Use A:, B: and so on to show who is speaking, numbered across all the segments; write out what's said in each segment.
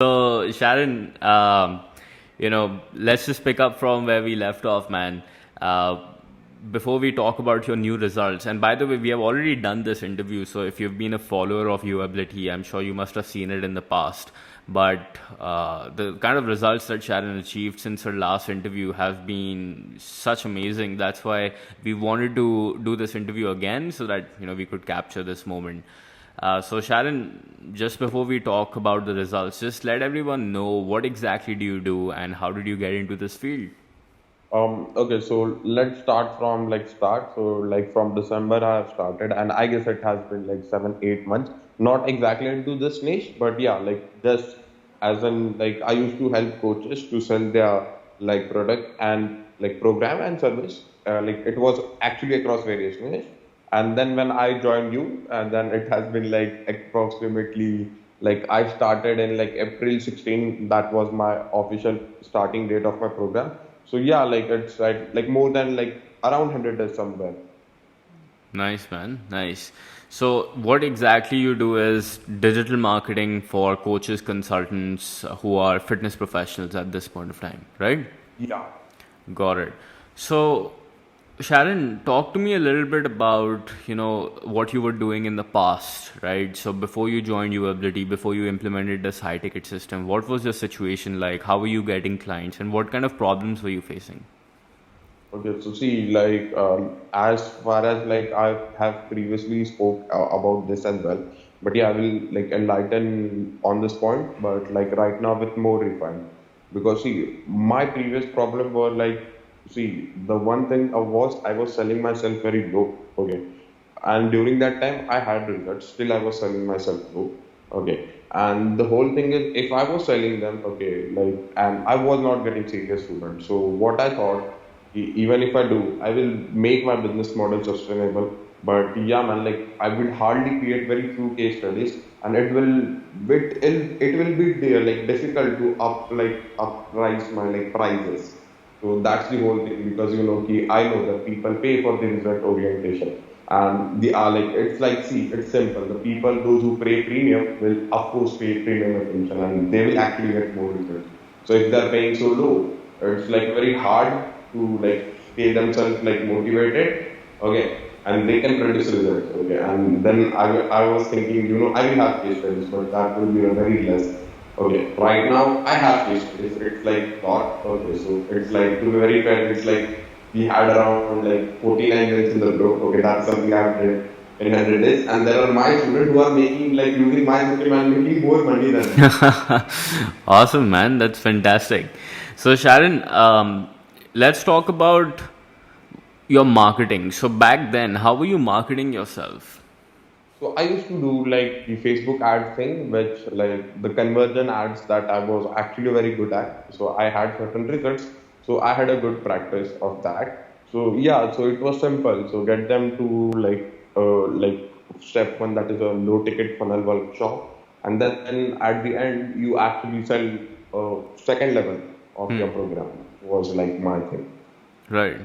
A: So, Sharon, let's just pick up from where we left off, man. Uh, Before we talk about your new results, and by the way, we have already done this interview, so if you've been a follower of Uability, I'm sure you must have seen it in the past. But the kind of results that Sharon achieved since her last interview have been such amazing. That's why we wanted to do this interview again so that we could capture this moment. So Sharon, just before we talk about the results, just let everyone know what exactly do you do and how did you get into this field?
B: Okay, so let's start from start. So like from December I have started, and I guess it has been like 7, 8 months. Not exactly into this niche, but yeah, like just as in like I used to help coaches to sell their like product and like program and service. Like it was actually across various niche. And then when I joined you, and then it has been like approximately like I started in like April 16. That was my official starting date of my program. So yeah, like it's like more than like around 100 days somewhere.
A: Nice, man. Nice. So, what exactly you do is digital marketing for coaches, consultants who are fitness professionals at this point of time, right?
B: Yeah.
A: Got it. So, Sharon, talk to me a little bit about, what you were doing in the past, right? So before you joined Uability, before you implemented this high ticket system, what was your situation like? How were you getting clients and what kind of problems were you facing?
B: Okay, so see, like as far as like I have previously spoke about this as well, but yeah, I will like enlighten on this point, but like right now with more refine, because see, my previous problem were like, see, the one thing I was selling myself very low, okay, and during that time I had results, still I was selling myself low, okay, and the whole thing is if I was selling them, okay, like, and I was not getting serious students, so what I thought even if I do, I will make my business model sustainable. But yeah, man, like I will hardly create very few case studies, and it will be there like difficult to uprise my like prices. So that's the whole thing because I know that people pay for the result orientation, and they are like it's like see it's simple. The people those who pay premium will of course pay premium attention, and they will actually get more results. So if they're paying so low, it's like very hard to like stay themselves like motivated, okay, and they can produce results, okay. And then I was thinking, I will have case studies, but that will be a very less. Okay, right now I have case studies. It's like thought, okay, so it's like to be very fair, it's like we had around like 49 minutes in the group, okay, that's something I've did in 100 days, and there are my students who are making like using my system and making more money than me.
A: Awesome, man. That's fantastic. So, Sharon, let's talk about your marketing. So, back then, how were you marketing yourself?
B: So I used to do like the Facebook ad thing, which like the conversion ads that I was actually very good at. So I had certain results. So I had a good practice of that. So yeah, so it was simple. So get them to like step one, that is a low ticket funnel workshop, and then at the end you actually sell second level of your program was like my thing.
A: Right.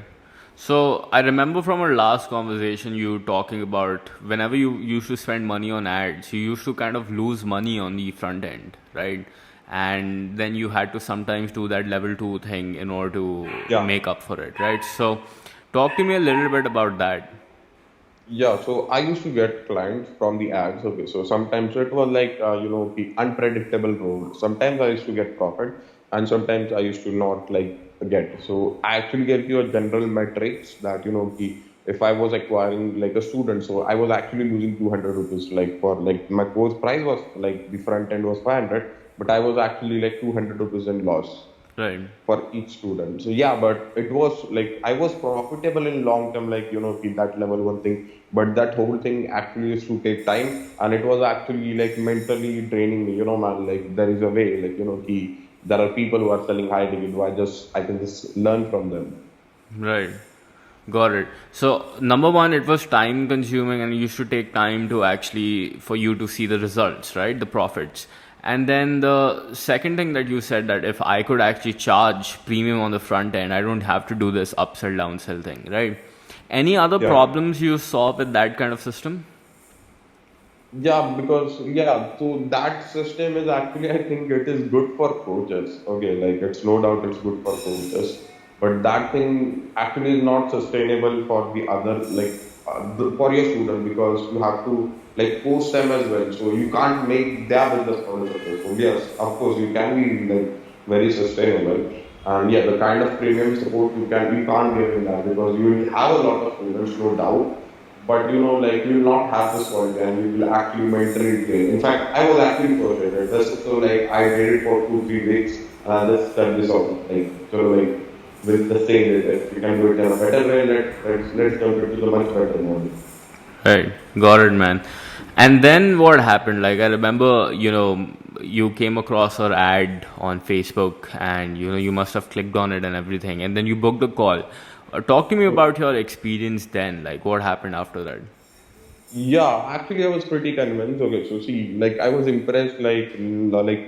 A: So I remember from our last conversation, you talking about whenever you used to spend money on ads, you used to kind of lose money on the front end, right? And then you had to sometimes do that level two thing in order to
B: Yeah.
A: make up for it, right? So talk to me a little bit about that.
B: Yeah, so I used to get clients from the ads. Okay, so sometimes it was like the unpredictable role. Sometimes I used to get profit, and sometimes I used to not like get. So I actually gave you a general metrics that if I was acquiring like a student, so I was actually losing 200 rupees. Like for like my course price was like the front end was 500, but I was actually like 200 rupees in loss
A: Right.
B: for each student. So yeah, but it was like I was profitable in long term, like keep that level one thing. But that whole thing actually used to take time, and it was actually like mentally draining me. Man, like there is a way, like there are people who are selling high ticket. Who I can just learn from them.
A: Right. Got it. So number one, it was time consuming and you should take time to actually for you to see the results, right? The profits. And then the second thing that you said that if I could actually charge premium on the front end, I don't have to do this upsell downsell thing, right? Any other
B: Yeah.
A: problems you saw with that kind of system?
B: Yeah, because so that system is actually, I think it is good for coaches. Okay, like it's no doubt it's good for coaches, but that thing actually is not sustainable for the other, like for your student, because you have to like post them as well. So you can't make their business model successful. Yes, of course you can be like very sustainable, and yeah, the kind of premium support you can't give in that, because you will have a lot of students, no doubt, but like you will not have this quality and you will actually mentally drain. In fact, I was actually frustrated. Just so like I did it for 2, 3 weeks and I just cut this off. Like so like with the saying that if you can do it in a better way, let's jump into the much better model.
A: Right, got it, man. And then what happened? Like, I remember, you came across our ad on Facebook, and you must have clicked on it and everything, and then you booked a call. Talk to me about your experience then. Like, what happened after that?
B: Yeah, actually, I was pretty convinced. Okay, so see, like I was impressed, like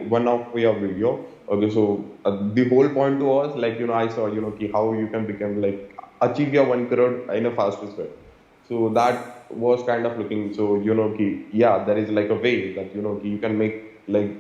B: one of your video. Okay, so the whole point was like I saw ki how you can become like achieve your 1 crore in a fastest way. So that was kind of looking. So ki yeah, there is like a way that ki you can make like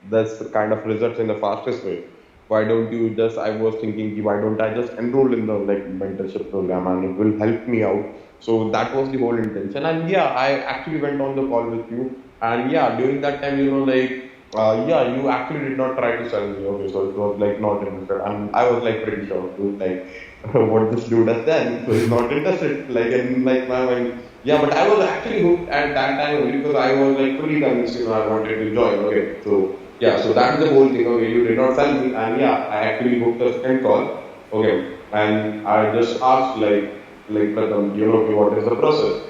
B: this kind of results in the fastest way. Why don't you just? I was thinking, ki, why don't I just enroll in the like mentorship program and it will help me out. So that was the whole intention. And yeah, I actually went on the call with you. And yeah, during that time, yeah, you actually did not try to sell me. Okay, so it was like not interested. And I was like pretty shocked, dude, like what this dude has done. So he's not interested. Like in like my mind. Yeah, but I was actually hooked at that time only because I was like fully convinced, I wanted to join. Okay, so yeah, so that's the whole thing. Okay, you did not sell me, and yeah, I actually booked the second call. Okay, and I just asked like Pratham, okay, what is the process?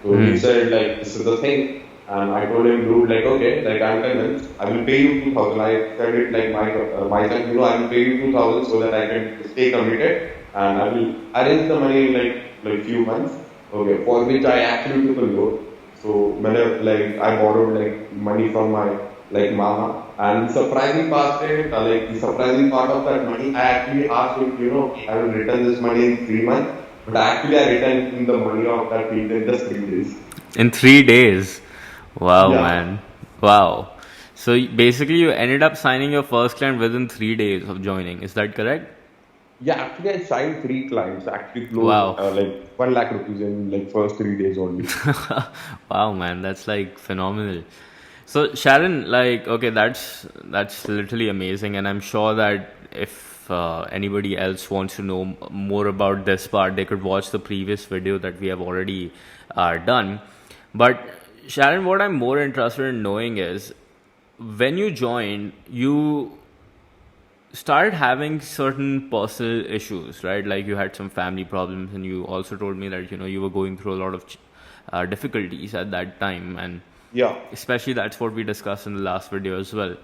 B: So he
A: Hmm.
B: said like this is the thing, and I told him, dude, like okay, like I'm convinced, I will pay you 2,000. I said it like myself, I will pay you 2,000 so that I can stay committed, and I will arrange the money in like few months. Okay, for which I actually took a loan. So like I borrowed like money from my like mama. And the surprising part, like the surprising part of that money, I actually asked him, I will return this money in 3 months. But actually, I returned in the money of that field in just 3 days.
A: In 3 days. Wow,
B: Yeah,
A: man. Wow. So basically, you ended up signing your first client within 3 days of joining. Is that correct?
B: yeah. Actually, I signed 3 clients. Actually, closed
A: Wow.
B: like 1 lakh rupees in like first 3 days only.
A: Wow, man, that's like phenomenal. So Sharon, like, okay, that's literally amazing, and I'm sure that if anybody else wants to know more about this part, they could watch the previous video that we have already done. But Sharon, what I'm more interested in knowing is when you joined, you started having certain personal issues, right? Like you had some family problems, and you also told me that you were going through a lot of difficulties at that time, and
B: Yeah.
A: especially that's what we discussed in the last video as well.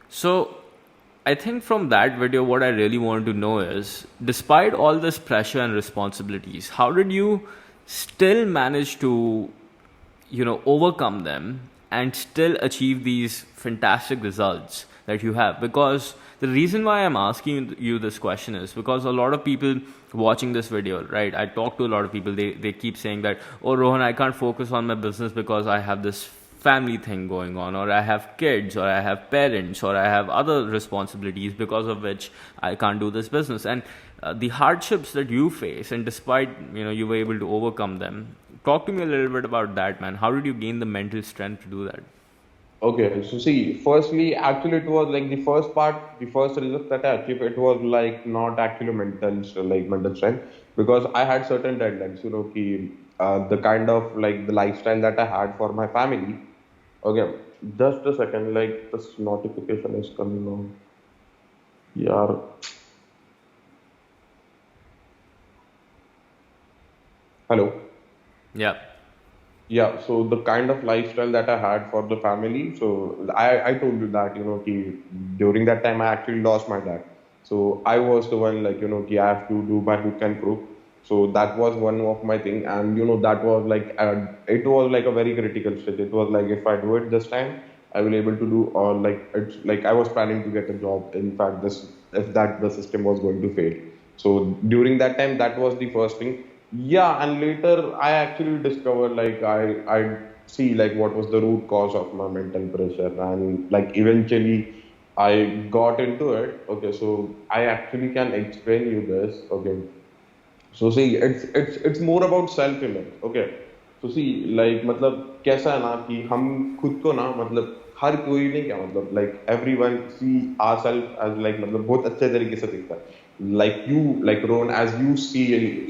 A: So I think from that video, what I really wanted to know is, despite all this pressure and responsibilities, how did you still manage to overcome them and still achieve these fantastic results that you have? Because the reason why I'm asking you this question is because a lot of people watching this video, right, I talk to a lot of people, they keep saying that, oh Rohan, I can't focus on my business because I have this family thing going on, or I have kids, or I have parents, or I have other responsibilities because of which I can't do this business. And the hardships that you face, and despite you were able to overcome them, talk to me a little bit about that, man. How did you gain the mental strength to do that?
B: Okay, so see, firstly, actually, it was like the first part, the first result that I achieved, it was like not actually mental strength, because I had certain deadlines, the kind of like the lifestyle that I had for my family. Okay, just a second, like this notification is coming on. Yeah, hello.
A: Yeah.
B: Yeah, so the kind of lifestyle that I had for the family, so I told you that, during that time I actually lost my dad. So I was the one like, I have to do my hook and crook. So that was one of my thing. And, that was like, it was like a very critical stage. It was like, if I do it this time, I will able to do, or like, it's like I was planning to get a job. In fact, if that the system was going to fail. So during that time, that was the first thing. Yeah, and later I actually discovered like I see like what was the root cause of my mental pressure, and like eventually I got into it. Okay, so I actually can explain you this. Okay, so see, it's more about self image. Okay, so see, like मतलब कैसा है ना कि हम खुद को ना मतलब हर कोई नहीं क्या मतलब like everyone see ourselves as like मतलब बहुत अच्छे तरीके से दिखता है like you like Ron as you see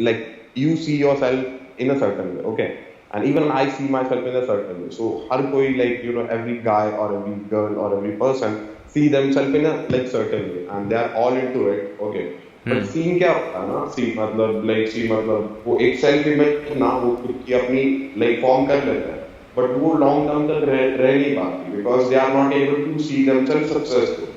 B: like you see yourself in a certain way. Okay, and even I see myself in a certain way. So हर कोई like you know every guy or every girl or every person see themselves in a like certain way and they are all into it. Okay, but
A: Hmm.
B: Scene क्या होता है ना सी मतलब वो एक self image ना वो खुद की अपनी लाइक फॉर्म कर लेते हैं बट वो लॉन्ग टर्म तक रह नहीं पाती because they are not able to see themselves successful.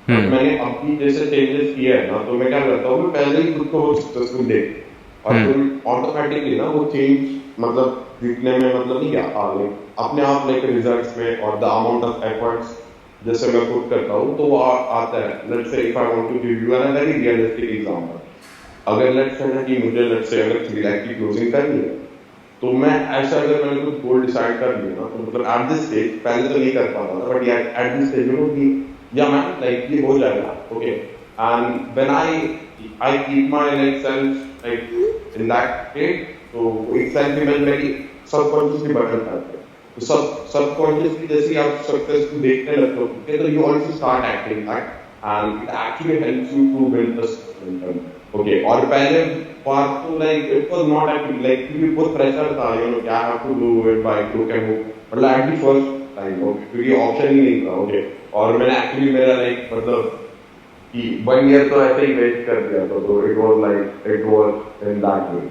B: But
A: Hmm.
B: मैंने अभी जैसे चेंजेस किए हैं ना तो मैं क्या करता हूँ मैं पहले ही खुद को बहुत सक्सेसफुल देख और
A: Hmm.
B: फिर ऑटोमेटिकली ना वो चेंज मतलब दिखने में मतलब नहीं आता लाइक अपने आप लाइक रिजल्ट्स में और द अमाउंट ऑफ एफर्ट्स जैसे मैं खुद करता हूँ तो वो आता है. Let's say if I want to give you an very realistic example. अगर लेट्स से ना कि मुझे लेट्स से अगर 3 लाख की क्लोजिंग करनी है तो मैं ऐसा अगर मैंने कुछ गोल डिसाइड कर लिया ना तो मतलब एट दिस स्टेज पहले तो नहीं कर पाता था but at this stage you know कि या मैं लाइक ये हो जाएगा. Okay, and when I keep my like self like in that state तो एक सेल्फ इमेज मेरी सबकॉन्शियसली बढ़ने लगती है. तो सबकॉन्शियसली जैसे ही आप सक्सेस को देखने लगते हो तो you also start acting that and it actually helps you to build the momentum. Okay, और पहले बार तो like it was not actually like क्योंकि बहुत प्रेशर था यू नो क्या have to do it by to can move मतलब at the first time. Okay, क्योंकि ऑप्शन ही नहीं था. ओके, और मैंने एक्चुअली मेरा लाइक मतलब कि 1 ईयर तो ऐसे ही वेस्ट कर दिया था तो it was in that way.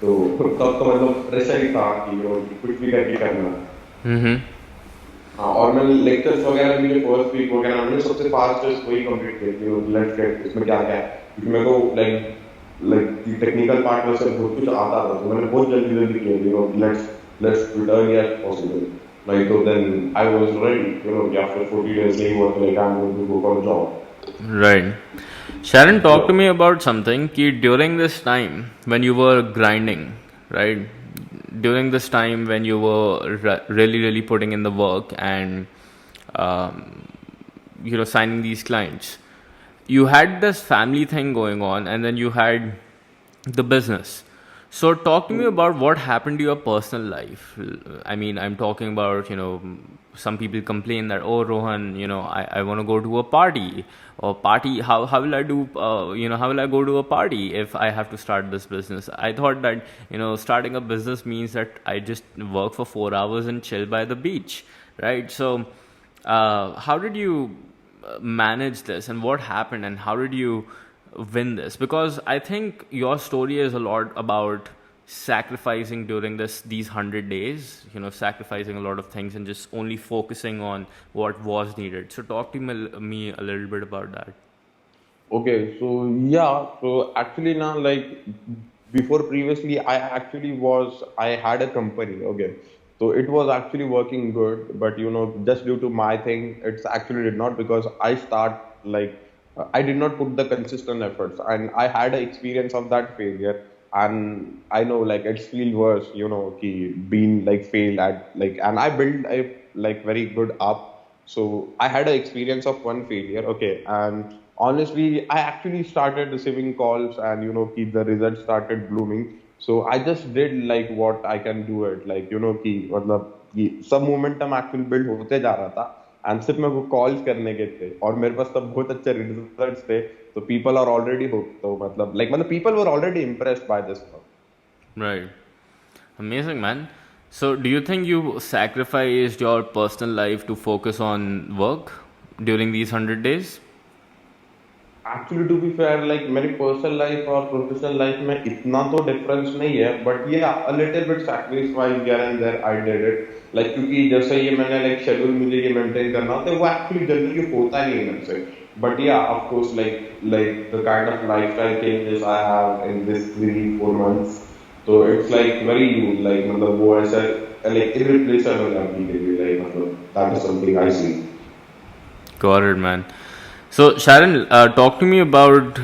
B: तो तब तो मतलब प्रेशर ही था कि you know, कुछ भी करके करना.
A: Hmm.
B: हाँ, और मैंने लेक्चर्स वगैरह भी जो फर्स्ट वीक वगैरह मैंने सबसे फास्टेस्ट वही कंप्लीट किया कि लेट्स गेट इसमें क्या क्या है क्योंकि मेरे को लाइक टेक्निकल पार्ट में से बहुत कुछ आता था तो मैंने बहुत जल्दी जल्दी किया you know let's return as possible. Like तो then I was ready you know after 40 days नहीं हुआ तो like I am going to go for job.
A: Right. Sharon, talk to me about something ki during this time when you were grinding, right? During this time when you were really, really putting in the work and, um, signing these clients, you had this family thing going on and then you had the business. So talk to me about what happened to your personal life. I mean, I'm talking about, some people complain that, oh, Rohan, I want to go to a party or party. How will I do, how will I go to a party if I have to start this business? I thought that, starting a business means that I just work for 4 hours and chill by the beach, right? So, how did you manage this and what happened and how did you win this? Because I think your story is a lot about sacrificing during these 100 days, sacrificing a lot of things and just only focusing on what was needed. So talk to me a little bit about that.
B: Okay, so yeah, so actually now like before previously I had a company. Okay, so it was actually working good, but you know just due to my thing, it's actually did not because I did not put the consistent efforts and I had an experience of that failure and I know like it's feel worse, you know, being like failed at like and I built a like very good up. So I had an experience of one failure, okay, and honestly, I actually started receiving calls, and you know, the results started blooming. So I just did like what I can do it, like you know, मतलब कि सब momentum actually build होते जा रहा था, and सिर्फ मेरे को calls करने के थे, और मेरे पास तब बहुत अच्छे results थे, तो people are already hooked, तो मतलब people were already impressed by this work.
A: Right. Amazing, man. So do you think you sacrificed your personal life to focus on work during these 100 days?
B: Actually, to be fair, like मेरी personal life और professional life में इतना तो difference नहीं है, but yeah, a little bit sacrifice here and there I did it. Like क्योंकि जैसे ये मैंने like schedule मुझे ये maintain करना होता है, वो actually generally होता नहीं है मेरे से. But yeah, of course, like the kind of lifestyle changes I have in this 3 4 months, so it's like very huge. Like मतलब वो ऐसा like irreplaceable है अभी के लिए, like मतलब that is something I see.
A: Got it, man. So Sharon, talk to me about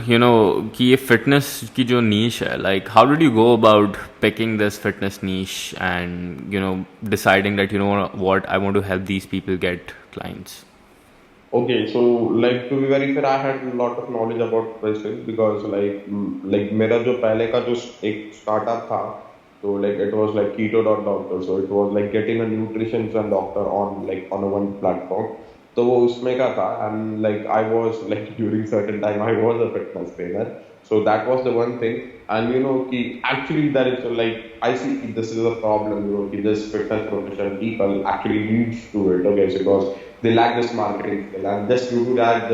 A: कि ये fitness की जो niche है, like how did you go about picking this fitness niche and deciding that what I want to help these people get clients.
B: Okay, so like to be very fair, I had a lot of knowledge about this thing because like मेरा जो पहले का जो एक startup था, so like it was like keto.doctor, so it was like getting a nutrition and doctor on like on a one platform. तो वो उसमें का था and like I was like during certain time I was a fitness trainer, so that was the one thing. And कि actually there is like I see this is a problem, कि this fitness profession people actually needs to it, okay, so because they lack this marketing skill, and just due to that,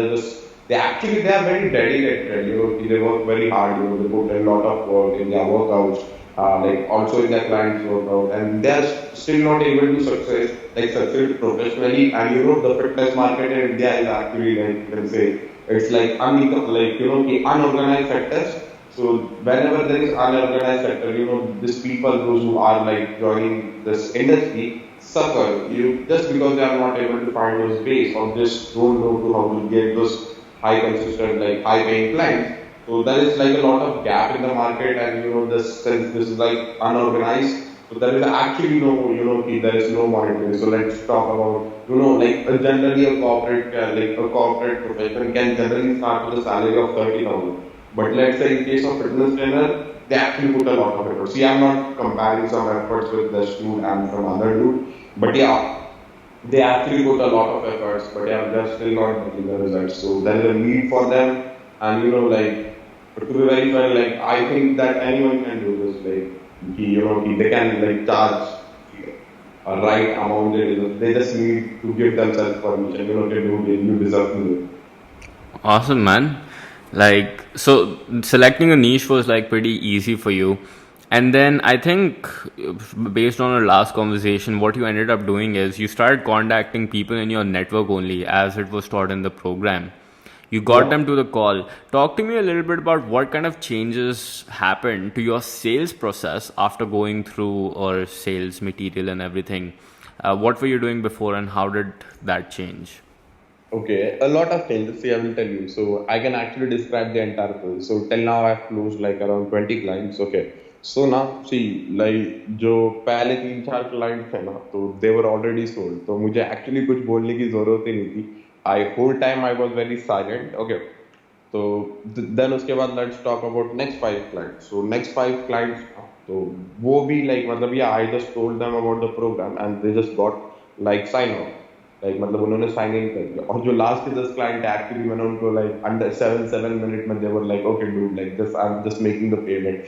B: they are very dedicated. They work very hard. They put a lot of work in their workouts, like also in their clients' workout, and they are still not able to succeed professionally. And the fitness market in India is actually like you can say it's like the unorganized sectors. So whenever there is unorganized sector, these people those who are like joining this industry suffer. Just because they are not able to find those base or just don't know to how to get those high consistent like high paying clients. So there is like a lot of gap in the market, and this since this is like unorganized. So there is actually no there is no monitoring. So let's talk about like generally a corporate profession can generally start with a salary of 30,000. But let's say in case of fitness trainer, they actually put a lot of effort. See, I'm not comparing some efforts with this dude and some other dude, but yeah, they actually put a lot of efforts, but yeah, they're still not getting the results. So there is a need for them, and like to be very fair, like I think that anyone can do this. Like they can like charge a right amount. They just need to give themselves permission. To do it. You deserve to do it.
A: Awesome, man. Like, so selecting a niche was like pretty easy for you. And then I think, based on our last conversation, what you ended up doing is you started contacting people in your network only, as it was taught in the program. You got
B: Yeah.
A: them to the call. Talk to me a little bit about what kind of changes happened to your sales process after going through our sales material and everything. What were you doing before, and how did that change?
B: Okay, a lot of changes. See, I will tell you. So I can actually describe the entire process. So till now, I've closed like around 20 clients. Okay. So now, see, like जो पहले 3-4 clients थे ना, तो they were already sold. तो मुझे actually कुछ बोलने की जरूरत ही नहीं थी. I whole time I was very silent. Okay. तो then उसके बाद let's talk about next 5 clients. So next 5 clients, तो वो भी like मतलब yeah, I just told them about the program and they just got like sign off. Like मतलब उन्होंने sign in कर दिया, और जो लास्ट के 10 क्लाइंट एक्चुअली मैंने उनको लाइक अंडर 7 मिनट में they were like okay dude like this I am just making the payment.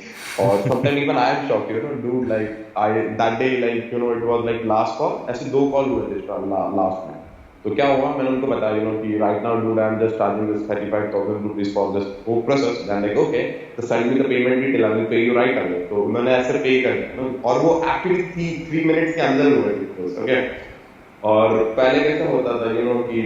B: और sometime even I am shocked dude like I that day like it was like last call, ऐसे 2 call हुए थे last में. तो क्या हुआ, मैंने उनको बताया कि right now dude I am just charging this 35,000 rupees for this वो प्रोसेस. देन लाइक ओके तो send me the payment detail, I will pay you right away. तो उन्होंने ऐसे पे कर दिया, और वो एक्चुअली 3 मिनट्स के अंदर हुए. ओके. और पहले कैसा होता था कि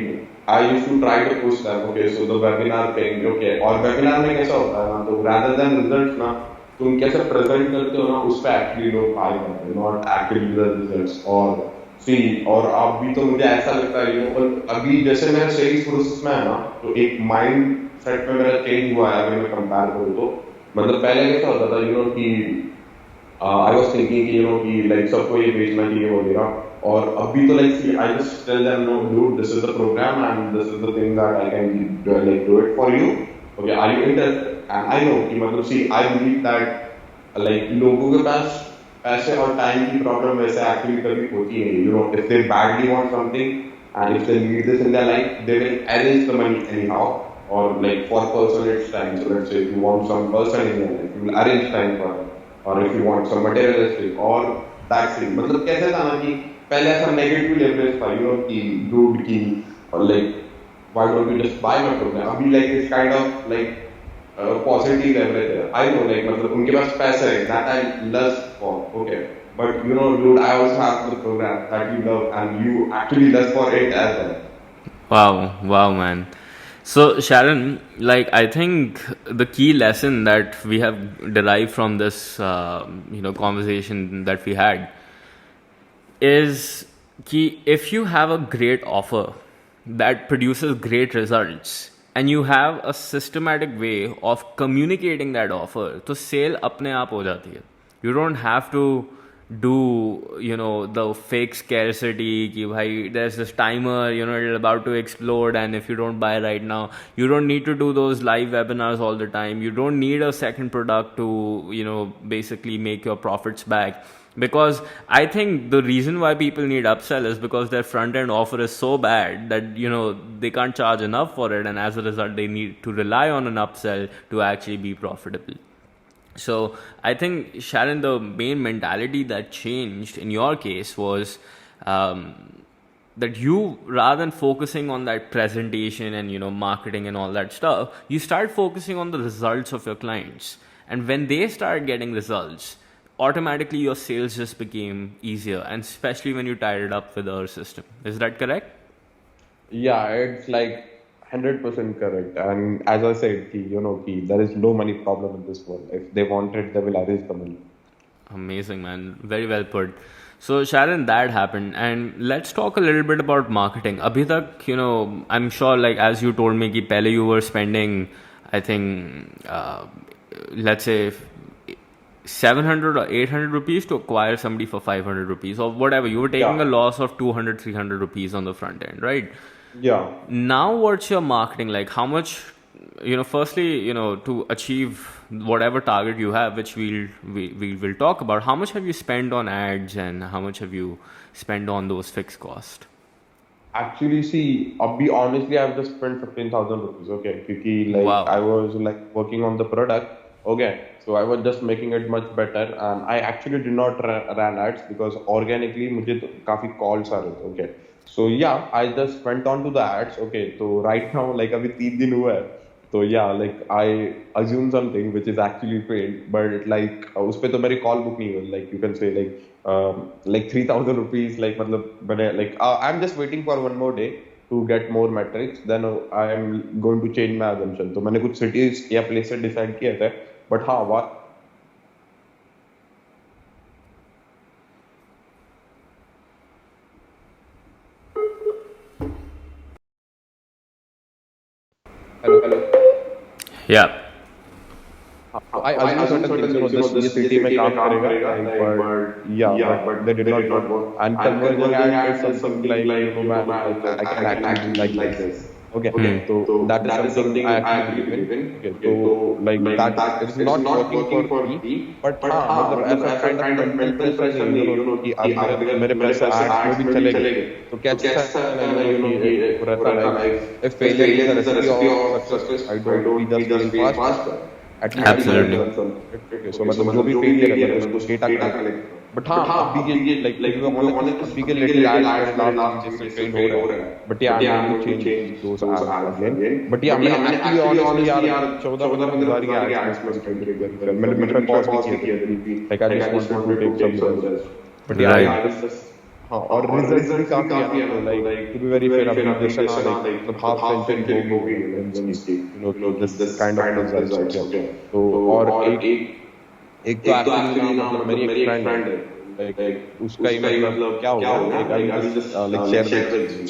B: I used to try to push that okay so the webinar paying okay. और वेबिनार में कैसा होता है ना, तो रादर देन रिजल्ट्स ना, तुम कैसे प्रेजेंट करते हो ना, उस पे एक्चुअली लोग आए करते हैं, नॉट एक्चुअली द रिजल्ट्स. और सी और अभी तो मुझे ऐसा लगता है और अभी जैसे मेरा सेल्स प्रोसेस में है ना, तो एक माइंड सेट में मेरा चेंज हुआ है. अगर मैं कंपेयर करूँ तो मतलब पहले कैसा होता था कि आई वाज थिंकिंग कि लाइक सबको ये बेचना चाहिए वगैरह. और अभी तो like I just tell them no dude this is the program and this is the thing that I can like do it for you. Okay are you interested. And I know कि मतलब see I believe that like लोगों के पास पैसे और time की problem वैसे actually कभी होती है. If they badly want something and if they need this in their life, they will arrange the money anyhow. Or like for person it's time. So let's say if you want some person in your life, you will arrange time for it. Or if you want some materialistic or that thing. मतलब कैसे था ना कि पहले ऐसा negative leverage था कि dude की और like why don't you just buy my program. अभी like it's kind of like positive leverage है. आई नो लाइक मतलब उनके पास पैसा है that I lust for. Okay but dude, I also have the program that you love and you actually lust for it as well.
A: Wow, man. So Sharon, like I think the key lesson that we have derived from this conversation that we had is कि if you have a great offer that produces great results, and you have a systematic way of communicating that offer, तो sale अपने आप हो जाती है. You don't have to do, the fake scarcity कि भाई there's this timer, it's about to explode, and if you don't buy right now, you don't need to do those live webinars all the time. You don't need a second product to, basically make your profits back. Because I think the reason why people need upsell is because their front end offer is so bad that they can't charge enough for it, and as a result they need to rely on an upsell to actually be profitable. So I think, Sharon, the main mentality that changed in your case was that you, rather than focusing on that presentation and marketing and all that stuff, you start focusing on the results of your clients. And when they start getting results, automatically your sales just became easier, and especially when you tied it up with our system. Is that correct?
B: Yeah, it's like 100% correct. And as I said, there is no money problem in this world. If they want it, they will arrange the money.
A: Amazing, man. Very well put. So, Sharon, that happened. And let's talk a little bit about marketing. Abhi tak, I'm sure, like, as you told me, ki pehle you were spending, I think, let's say, 700 or 800 rupees to acquire somebody for 500 rupees or whatever. You were taking a loss of 200, 300 rupees on the front end, right?
B: Yeah.
A: Now, what's your marketing like? How much, firstly, to achieve whatever target you have, which we will talk about, how much have you spent on ads and how much have you spent on those fixed costs?
B: Actually, see, I'll be honestly, I've just spent 15,000 rupees. Okay, because
A: Wow.
B: I was like working on the product. Okay, so I was just making it much better, and I actually did not run ads because organically, मुझे तो काफी calls आ रहे थे. Okay, so yeah, I just went on to the ads. Okay, so right now, like अभी 3 दिन हुआ है. So yeah, like I assume something which is actually failed, but like उस पे तो मेरी call book नहीं हुई. Like you can say like 3,000 rupees. Like मतलब मैंने like I'm just waiting for one more day to get more metrics. Then I am going to change my assumption. तो मैंने कुछ cities या places decide किए थे. But हाँ what? Hello.
A: Yeah.
B: I assume certain things, this city में काम करेगा, but yeah, but they did not work. And converging ad is something like, man, I can actually do like this. Okay, so that is something I actually believe in. Okay, so like that is not working for me, but मतलब ऐसा kind of mental pressure नहीं, कि अब मेरे पैसे ads में भी चले गए, तो कैसा है कि रहता like if failure is the recipe of success, I don't we just fail faster. At least
A: Absolutely.
B: Okay, so मतलब जो भी failure है मतलब उसको data collect. But हाँ अभी ये like if you are honest, अभी के little ads मेरे last जिससे fail हो रहा है. But yeah, I'm going to change those ads again. But yeah, मैंने actually honestly यार 14-15 की ads में spend किए थे. मैंने pause भी किए थे. Like I just wanted to take some risks. But yeah,
A: Right.
B: I was just हाँ और रिजल्ट्स भी काफी है ना, तो like to be very fair अभी जैसे ना लाइक मतलब हाफ सेंचुरी हो गई दिस काइंड ऑफ रिजल्ट्स. तो और एक तो एक्चुअली ना मतलब मेरी एक फ्रेंड है लाइक उसका ही मतलब क्या हो गया एक आई जस्ट लाइक शेयर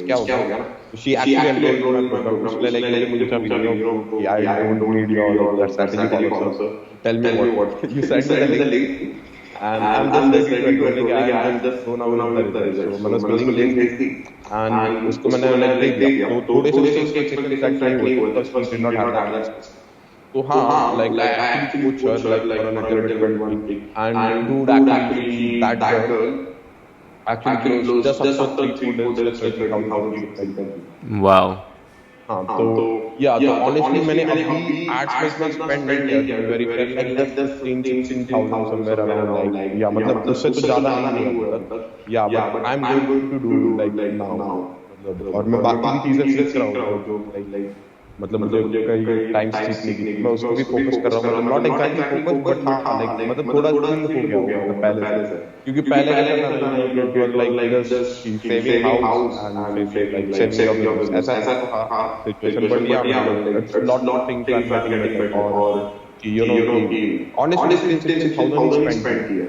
B: क्या हो गया she actually enrolled my program. उसने लाइक मुझे पूछा कि I don't need your that strategy for tell me what you send me the link. And I'm just ready to enroll. I'm just go now with the results. So मैंने उसको link भेज दी and उसको मैंने like they दिया. तो थोड़े से उसके एक्सपेक्टेशन सेट नहीं हुए because we did not have that. तो हाँ like I actually put her like for a little bit one week and dude actually that girl actually closed just after 3-4 days 30,000 rupees.
A: Wow.
B: हाँ तो yeah तो honestly मैंने अभी ads में इतना spend नहीं किया very fair like just 16,000 somewhere around like yeah मतलब उससे तो ज़्यादा नहीं हुआ तक yeah but I'm going to do like now मतलब और मैं बाकी भी चीज़ें सीख रहा हूँ जो like मतलब मुझे कई टाइम सीखने की मैं उसको भी फोकस कर रहा हूँ मतलब नॉट एग्जैक्टली फोकस बट हाँ लाइक मतलब थोड़ा दिन हो गया मतलब पहले से क्योंकि पहले कैसा था like just saving house and like saving your business ऐसा था situation but yeah it's not things are getting better और you know honestly 16,000 spent किया.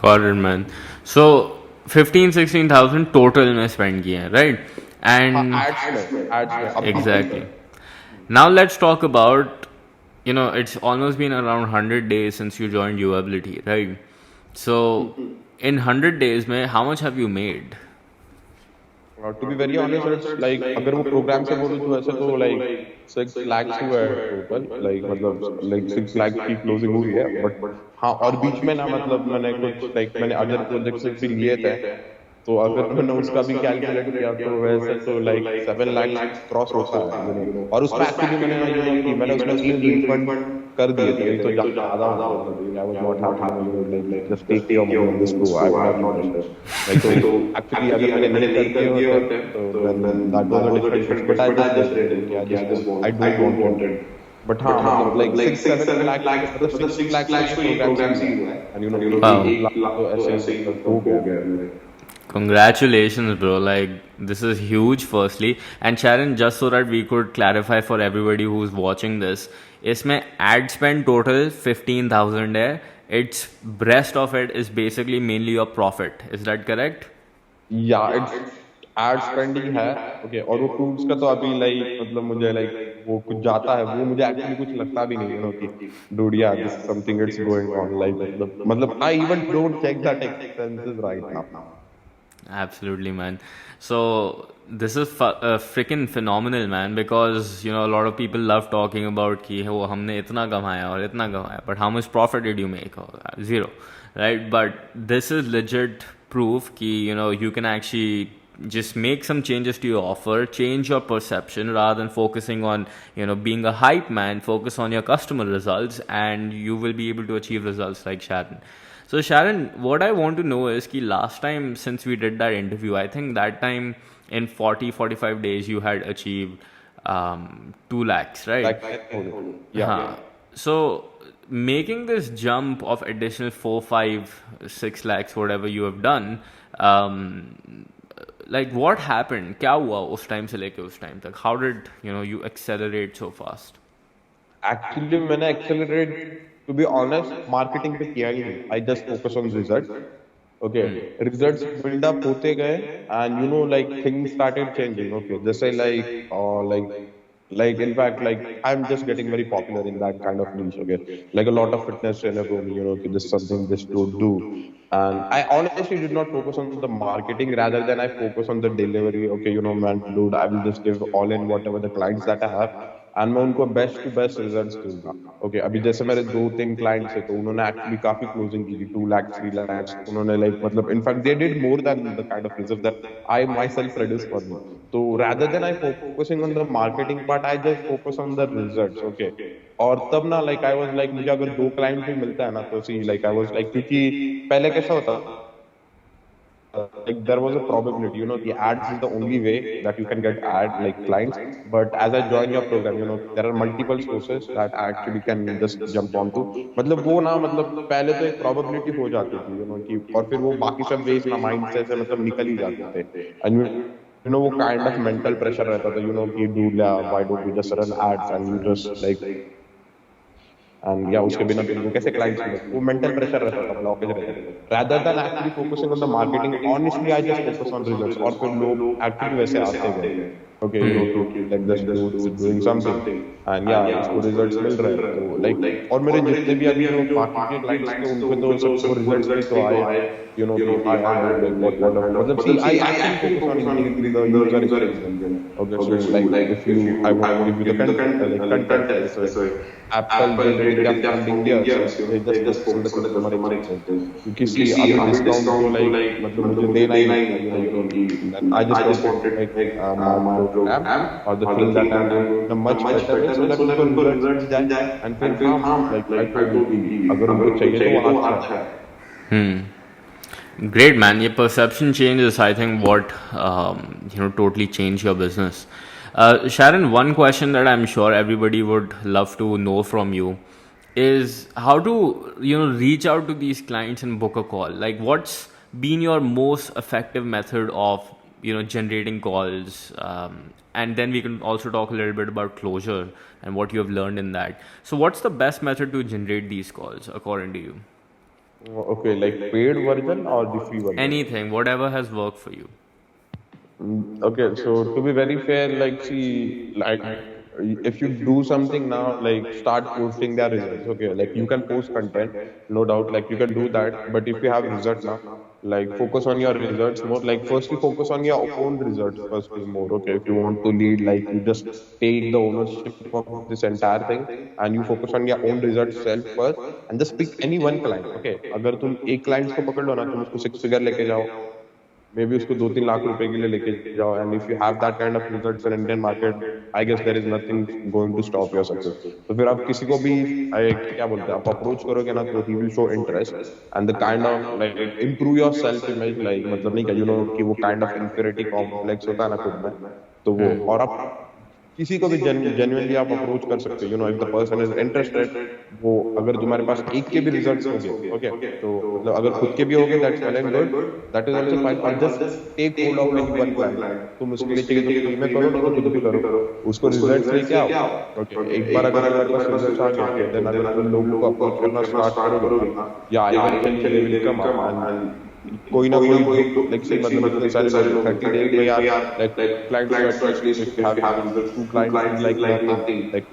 A: Got it, man. So 15-16,000 total में spend किए हैं, right? And
B: ads में
A: exactly. Now let's talk about, it's almost been around 100 days since you joined Uability, right? So in 100 days, mein, how much have you made?
B: To be very honest, it's like अगर वो programme से बोलूँ तो ऐसे तो like 6 lakhs हुआ है total, like मतलब like 6 lakhs की क्लोजिंग हुई है, बट हाँ, और बीच में ना मतलब मैंने कुछ like मैंने अदर प्रोजेक्ट्स भी लिए थे, तो अगर मैंने उसका भी कैलकुलेट किया तो वैसे तो like 7 lakhs क्रॉस होता है, और उसमें एक्चुअली मैंने कि मैंने उसमें 3 रिफंड कर दिए थे, नहीं तो ज्यादा होता है, I was not happy, like just take your money and just go, I would not interested, like तो एक्चुअली अगर मैंने नहीं कर दिए होते तो then that was a different thing, but I just did, I just I don't wanted, but हाँ मतलब लाइक 6-7 लाख मतलब 6 लाख तो ये प्रोग्राम से हुआ है, एंड यू नो 1 लाख तो ऐसे ही मतलब हो गया मेरे।
A: Congratulations, bro. Like, this is huge, firstly. And Sharon, just so that we could clarify for everybody who's watching this, इसमें ad spend total 15,000 है. Its rest of it is basically mainly your profit. Is that correct?
B: या it's add spending है, okay, और वो tools का तो अभी like मतलब मुझे लाइक वो कुछ जाता है, वो मुझे एक्चुअली कुछ लगता भी नहीं है ना कि dude yeah this is something it's going on, like मतलब I even don't check that expenses right now.
A: Absolutely, man. So this is freaking phenomenal, man, because a lot of people love talking about कि वो हमने इतना कमाया और इतना कमाया, but how much profit did you make? Zero, right? But this is legit proof कि you can actually just make some changes to your offer, change your perception rather than focusing on being a hype man. Focus on your customer results, and you will be able to achieve results like Sharon. So Sharon, what I want to know is कि last time since we did that interview, I think that time in 40-45 days you had achieved 2 lakhs, right?
B: Like, yeah.
A: So making this jump of additional 4, 5, 6 lakhs, whatever you have done, like what happened? क्या हुआ उस time से लेके उस time तक? How did you accelerate so fast?
B: Actually मैंने accelerate to be honest marketing पे किया ही नहीं, I just focus on result, okay, results build up होते गए and you know like things started changing, okay, जैसे like in fact like I'm just getting very popular in that kind of niche, okay, like a lot of fitness trainer told me, okay, this is something this to do, and I honestly did not focus on the marketing, rather than I focus on the delivery, okay, man, dude, I will just give all in whatever the clients that I have, and मैं उनको best to best results दूंगा, okay, अभी जैसे मेरे 2-3 clients है तो उन्होंने actually काफी क्लोजिंग की थी, 2 लाख 3 लाख, उन्होंने लाइक मतलब in fact they did more than the kind of result that I my self produce for me, तो rather than I focusing on the marketing part, I just focus on the results, okay, और तब ना like I was like मुझे अगर 2 client भी मिलता है ना तो सी लाइक आई वाज लाइक, क्योंकि पहले कैसा होता like there was a probability, the ads is the only way that you can get ad like clients, but as I join your program, there are multiple sources that I actually can just jump onto, मतलब वो ना मतलब पहले तो एक probability हो जाती थी, कि और फिर वो बाकी सब ways ना माइंड से मतलब निकल ही जाते थे, and वो kind of mental pressure रहता था, कि dude, why don't you just run ads and you just like and yeah, उसके बिना तुमको कैसे क्लाइंट्स मिले, वो मेंटल प्रेशर रहता था, ब्लॉकेज रहता था, rather than actually focusing on the marketing, honestly I just focus on results, और फिर लोग एक्चुअली वैसे आते गए, okay, like this dude is doing something and yeah, उसको रिजल्ट्स मिल रहे हैं, तो like और मेरे जितने भी अभी बाकी के क्लाइंट्स थे उनके तो सबको रिजल्ट्स भी तो आए, कि I like what मतलब see I actually focus on increasing the user experience, okay, so like if you I want to give you the content, so Apple did their funding years, so they just focus on the customer experience, क्योंकि see अभी discount तो like मतलब मुझे देना ही नहीं, I just wanted like my program or the thing that I'm doing in a much better way, so that उनको results मिल जाए, and फिर हाँ like I told you अगर उनको चाहिए तो वो अच्छा है।
A: Great, man. Your perception change is, I think, what totally changed your business. Sharon, one question that I'm sure everybody would love to know from you is how to reach out to these clients and book a call. Like, what's been your most effective method of generating calls, and then we can also talk a little bit about closure and what you have learned in that. So what's the best method to generate these calls according to you?
B: Okay, like paid version or the free version?
A: Anything, whatever has worked for you.
B: Okay, so to be very fair, like see, like if you do something now, like start posting their results. Okay, like you can post content, no doubt, like you can do that. But if you have result now, like focus on your results more. Like firstly, focus on your own results firstly more. Okay, if you want to lead, like you just take the ownership of this entire thing and you focus on your own results self first and just pick any one client. Okay, अगर तुम एक clients को पकड़ लो ना, तुम उसको 6 figure लेके जाओ, मे बी उसको 2-3 लाख रुपए के लिए लेके जाओ, and if you have that kind of results in Indian market, I guess there is nothing going to stop your success. तो फिर आप किसी को भी क्या बोलते हैं, आप अप्रोच करोगे ना, तो he will show interest and the kind of like improve your self image, like मतलब नहीं क्या यू नो कि वो काइंड ऑफ इंफीरियरिटी कॉम्प्लेक्स होता है ना खुद में, तो वो और आप किसी को भी जेन्युइनली आप अप्रोच कर सकते हो, you know if the person is interested. वो अगर तुम्हारे पास एक के भी रिजल्ट्स हो गए, ओके, तो मतलब अगर खुद के भी हो गए, that's well and good, that is also fine. और just take hold of any one client. तुम उसके लिए चाहिए तो फ्री में करो, नहीं तो खुद भी करो, उसको रिजल्ट्स लेके आओ. ओके, एक बार अगर तुम्हारे पास रिजल्ट्स आ गए, देन अगर तुम लोगों को अप्रोच करना स्टार्ट करोगे, या eventually they will come up and कोई ना कोई लाइक से मतलब इतने सारे लोग 30 डेज में यार like clients at least if you have two clients like nothing like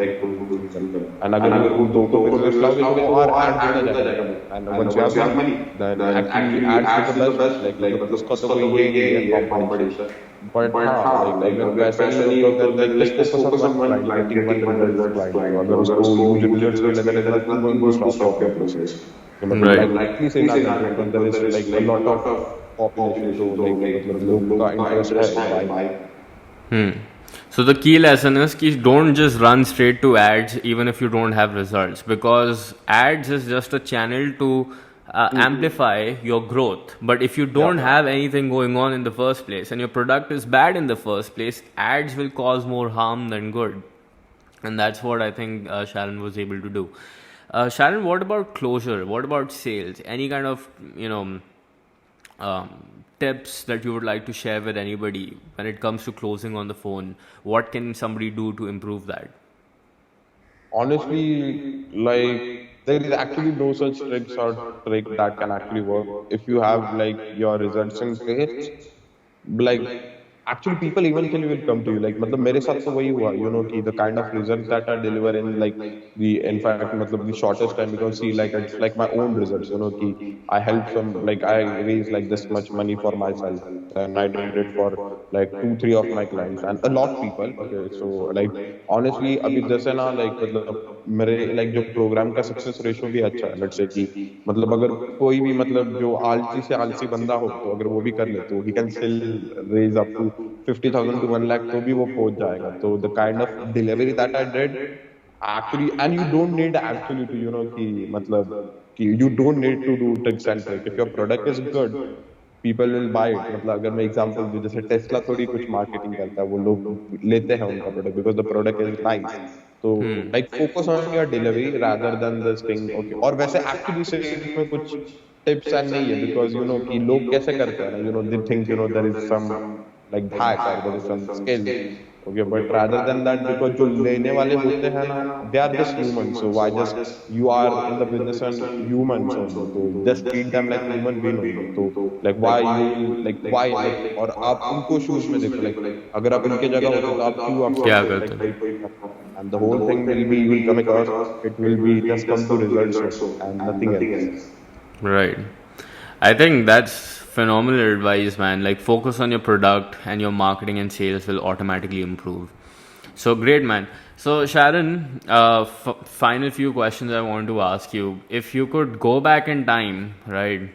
B: and अगर वो दो को प्रोग्रेस लाओगे तो और ऐड होता जाएगा and once you have money then actually ads is the best like मतलब उसका तो कोई ये नहीं है कंपटीशन. बट हाँ लाइक अगर पैसे नहीं होते तो like just focus on one client, getting one result client. अगर उसको यूज रिजल्ट्स मिले then is nothing going to stop your process.
A: Right.
B: Likely say not but there is like a lot of population, so like मतलब लोग का interest है भाई.
A: Hmm. So the key lesson is कि don't just run straight to ads even if you don't have results, because ads is just a channel to amplify your growth. But if you don't have anything going on in the first place and your product is bad in the first place, ads will cause more harm than good. And that's what I think Sharon was able to do. Sharon, what about closure? What about sales? Any kind of tips that you would like to share with anybody when it comes to closing on the phone? What can somebody do to improve that?
B: Honestly, like there is actually no such tricks or trick that can actually work if you have like your results in place. Like actually people eventually will come to you. Like मतलब मेरे साथ तो वही हुआ, you know कि the kind of results that I deliver in like the in fact मतलब the shortest time, because see like it's like my own results, you know कि I help some like I raise like this much money for myself and I did it for like 2-3 of my clients and a lot people. Okay, so like honestly अभी जैसे ना like मतलब मेरे like जो programme का success ratio भी अच्छा है. लेट्स से कि मतलब अगर कोई भी मतलब जो आलसी से आलसी बंदा हो तो अगर वो भी कर ले तो he can still raise up to 50,000 to 1 lakh, तो भी वो पहुंच जाएगा. तो the kind of delivery that I did actually, and you don't need actually to you know कि मतलब कि you don't need to do tricks and trick. If your product is good, people will buy it. मतलब अगर मैं example दूं, जैसे Tesla थोड़ी कुछ मार्केटिंग करता है, वो लोग लेते हैं उनका product because the product is nice. तो like focus on your delivery rather than this thing. Okay, और वैसे एक्चुअली सेल्स में कुछ टिप्स एंड नहीं है, बिकॉज यू नो कि लोग कैसे करते हैं ना, you know they think you know there is some like hack or there is some skill. Okay, but rather than that, because जो लेने वाले होते हैं ना, they are just humans. So why just you are in the business and humans only, so just treat them like human being only. So like why you like why like, और आप उनको shoes में देखो, like अगर आप उनके जगह होते तो आप क्यों आप
A: क्या करते हैं?
B: and the whole thing will be, you will come across, it will be just come to results and nothing else.
A: Right. I think that's phenomenal advice, man. Like focus on your product and your marketing and sales will automatically improve. So great, man. So Sharon, final few questions I want to ask you. If you could go back in time, right?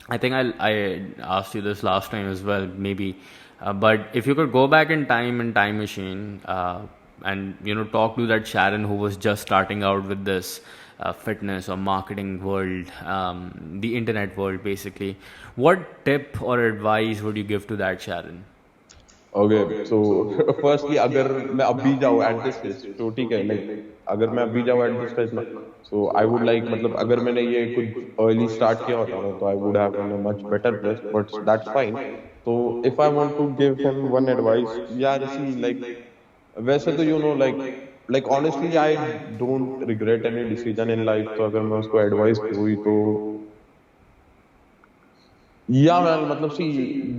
A: I think I asked you this last time as well, maybe. But if you could go back in time machine, and you know talk to that Sharon who was just starting out with this fitness or marketing world, the internet world basically, what tip or advice would you give to that Sharon?
B: Okay, so firstly अगर मैं अभी जाऊँ at this stage तो ठीक है, like अगर मैं अभी जाऊँ at this stage ना, so I would like मतलब अगर मैंने ये कुछ early start किया होता ना, तो I would have been a much better place, but that's fine. So if I want to give him one advice, yeah, see like वैसे तो you know like honestly I don't regret any decision in life. तो अगर मैं उसको advice दूँ तो Yeah, man, मतलब see,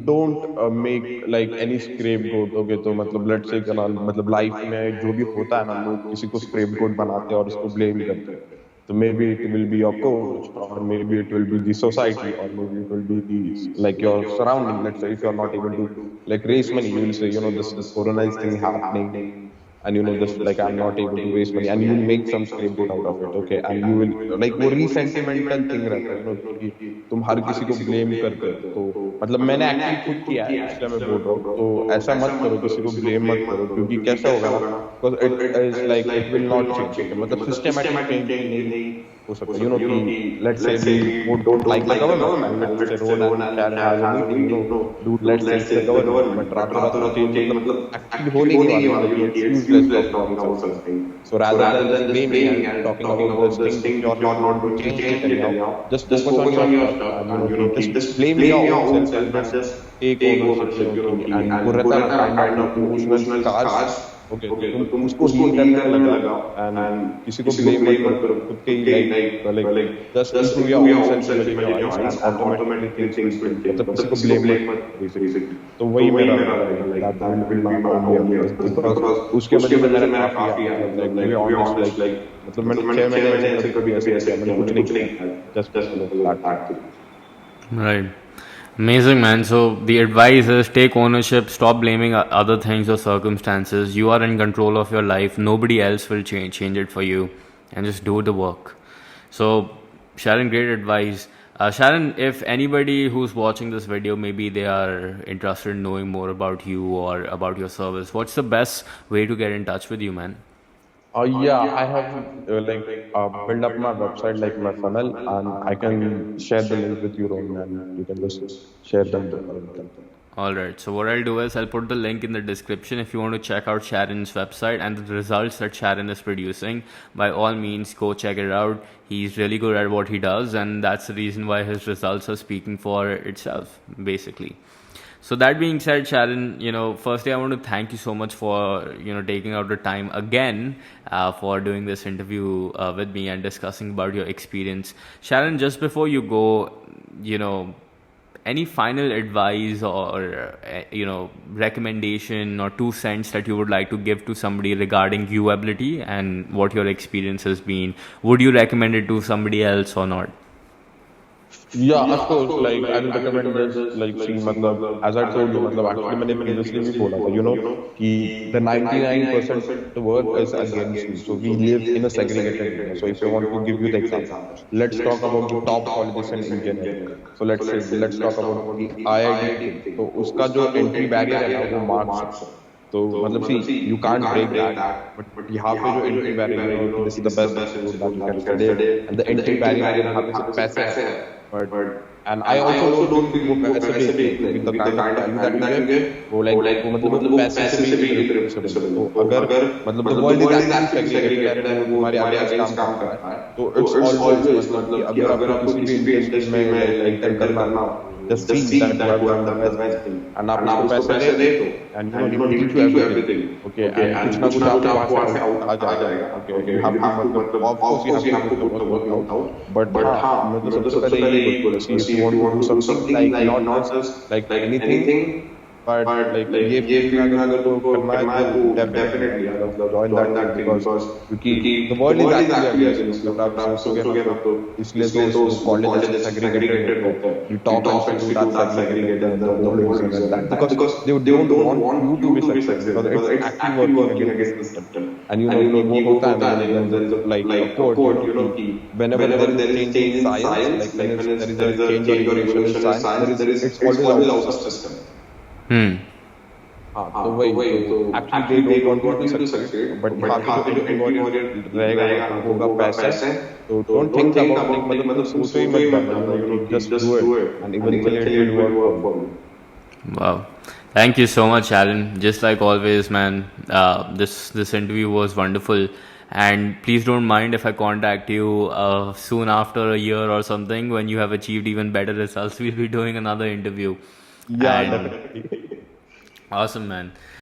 B: don't make like any scapegoat. Okay, तो मतलब let's say कनाल मतलब लाइफ में जो भी होता है ना, लोग किसी को scapegoat बनाते हैं और उसको blame करते हैं. So maybe it will be your coach, or maybe it will be the society, or maybe it will be the like your surrounding. Let's say if you are not able to like raise money, you will say, you know, this corona is thing happening, and you know this like I'm not able to raise money, and you will make some scapegoat out of it. Okay, and you will like वो resentimental thing रहता है, you know, कि तुम हर किसी को blame करते हो. तो मतलब मैंने एक्चुअली खुद किया है, इसलिए मैं बोल रहा हूँ. तो ऐसा मत करो, किसी को blame मत करो, क्योंकि कैसा होगा ना, because it is like it will not change. Okay, मतलब systematic change नहीं हो सकता. You know कि let's say we don't like the government, and let's say Rohan and Sharon has a meeting. You know, dude, let's change the government, but रातों रात वो change मतलब actually होने ही नहीं वाला. You know कि it's useless talking about such thing. So rather than just blaming and talking about those things, if you're not going to change it anyhow, just focus on your stuff, and you know कि just blame your own self and just take ownership. You know कि and वो रहता है ना kind of emotional scars. Okay, तो तुम उसको heal करने में लगा, एंड किसी को ब्लेम मत करो, खुद के ही like just improve your own self image in your eyes, and automatically things will change. मतलब किसी को ब्लेम मत करो बेसिकली. तो वही मेरा like that will be my only advice, because उसके वजह से मैंने काफी लाइक बी ऑनेस्ट लाइक मतलब मैंने 6 महीने ऐसे कभी ऐसे किया, मैंने कुछ नहीं किया, just that.
A: Right. Amazing, man. So the advice is take ownership, stop blaming other things or circumstances. You are in control of your life. Nobody else will change it for you, and just do the work. So, Sharon, great advice. Sharon, if anybody who's watching this video, maybe they are interested in knowing more about you or about your service, what's the best way to get in touch with you, man?
B: Yeah, I have built up my website, like my funnel, and I can share the link with you, Rohan, and you can just share them with them.
A: Alright, so what I'll do is I'll put the link in the description if you want to check out Sharon's website and the results that Sharon is producing. By all means, go check it out. He's really good at what he does, and that's the reason why his results are speaking for itself, basically. So that being said, Sharon, firstly I want to thank you so much for taking out the time again for doing this interview with me and discussing about your experience. Sharon, just before you go, any final advice or recommendation or 2 cents that you would like to give to somebody regarding viewability and what your experience has been? Would you recommend it to somebody else or not?
B: Yeah, of course. Like I will recommend this. Like, see, matlab, as I told you, matlab, actually, मैंने previously भी बोला था, कि the 99% the world is against you. So we live in a segregated area. So if I want to give you the example, let's talk about the top colleges in engineering. So let's talk about the IIT thing. तो उसका जो entry barrier है ना, वो marks है. तो मतलब see, you can't break that. But यहाँ पे जो entry barrier है, this is the best institute that you can study, and the entry barrier यहाँ पे सिर्फ पैसे है. But and I also don't think वो पैसे देते हैं, with the kind of value that you get, वो मतलब वो पैसे से भी irreplaceable. तो अगर मतलब the world is actually segregated है, वो तुम्हारे against काम कर रहा है, तो it's always मतलब कि अगर आपको किसी भी इंडस्ट्री में enter करना, just see that you have done the best thing, and आप उसको पैसे दे दो, and he will teach you everything. Okay, and कुछ ना कुछ आपको वहाँ से out आ जाएगा. Okay, you have to मतलब of course you have to put the work out, but हाँ, मतलब सबसे पहले ये बोलो, see, if you want to do something like not just like anything, but like ये फील्ड में अगर तो करना है तो definitely join that thing, because क्योंकि the world is actually against you. अगर आप सोचोगे ना तो इसलिए तो colleges segregated होते हैं. You top institute are segregated, the world is against that, because they don't want you to be successful, because it's actually working against the system. And वो होता है like a quote, कि whenever there is a change in science, like when there is a change or innovation in science, it's always out of system. हाँ, तो वही तो actually they don't want you to succeed, but यहाँ पे जो anti-warrior रहेगा वो होगा पैसे. तो don't think about it, मतलब सोचो ही मत करना, just do it, and eventually it will work for you.
A: Wow. Thank you so much, Alan. Just like always, man, this interview was wonderful. And please don't mind if I contact you soon after a year or something when you have achieved even better results. We'll be doing another interview.
B: Yeah, definitely.
A: Awesome, man.